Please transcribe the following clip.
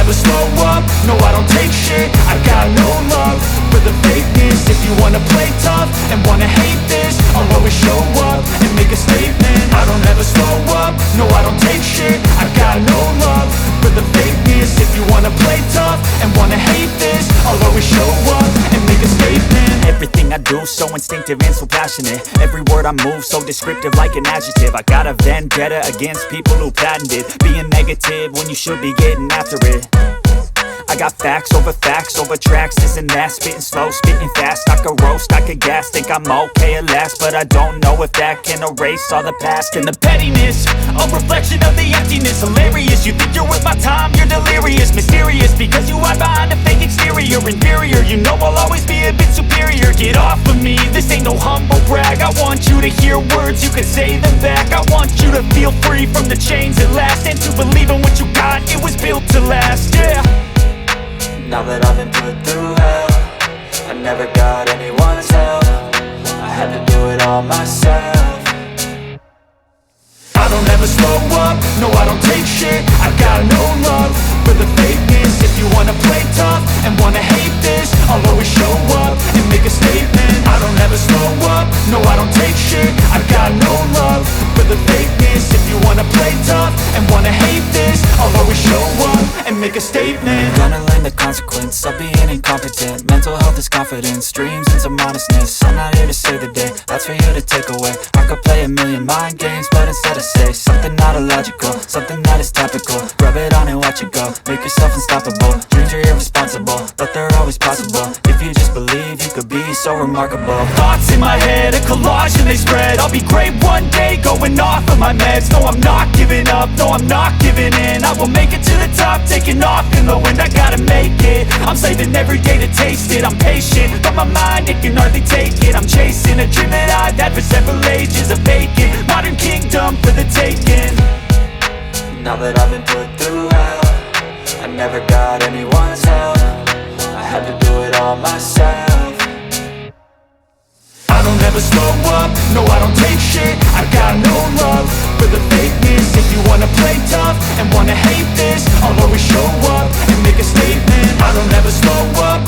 never slow up, no I don't take shit. I got no love for the fakeness. If you wanna play tough and wanna hate this, I'll always show up and make a statement. I don't ever slow up, no I don't take shit. I got no love for the fakeness. If you wanna play tough and wanna hate this, I'll always show up and make a statement. Everything I do so instinctive and so passionate. Every word I move so descriptive like an adjective. I got a vendetta against people who patented being negative when you should be getting after it. I got facts over tracks, this and that. Spitting slow, spitting fast, I could roast, I could gas. Think I'm okay at last, but I don't know if that can erase all the past. And the pettiness, a reflection of the emptiness. Hilarious, you think you're worth my time, you're delirious. Mysterious, because you hide behind a fake exterior. Inferior, you know I'll always be a bit superior. Get off of me, this ain't no humble brag. I want you to hear words, you can say them back. I want you to feel free from the chains at last, and to believe in what you got, it was built to last, yeah. Now that I've been put through hell, I never got anyone's help. I had to do it all myself. I don't ever slow up, no I don't take shit. I got no love for the fakeness. If you wanna play tough and wanna hate this, I'll always show up and make a statement. I don't ever slow up, no I don't take shit. I got no love for the fakeness. If you wanna play tough and wanna hate this, I'll always show up and make a statement. Gonna learn the consequence of being incompetent. Mental health is confidence, dreams into modestness. I'm not here to save the day, that's for you to take away. I could play a million mind games, but instead I say something not illogical, something that is topical. Rub it on and watch it go, make yourself unstoppable. Dreams are irresponsible, but they're always possible. If you just believe, you could be so remarkable. Thoughts in my head, a collage and they spread. I'll be great one day, going off of my meds. No I'm not giving up, no I'm not giving in. I will make it to the top, taking off in the wind. I gotta make it, I'm saving every day to taste it. I'm patient, but my mind, it can hardly take it. I'm chasing a dream that I've had for several ages. A vacant, modern kingdom for the taking. Now that I've been put through hell, I never got anyone's help. I had to do it all myself. I don't ever slow up, no I don't take shit. I got no love for the fakeness. If you wanna play tough and wanna hate this, I'll always show up and make a statement. I don't ever slow up,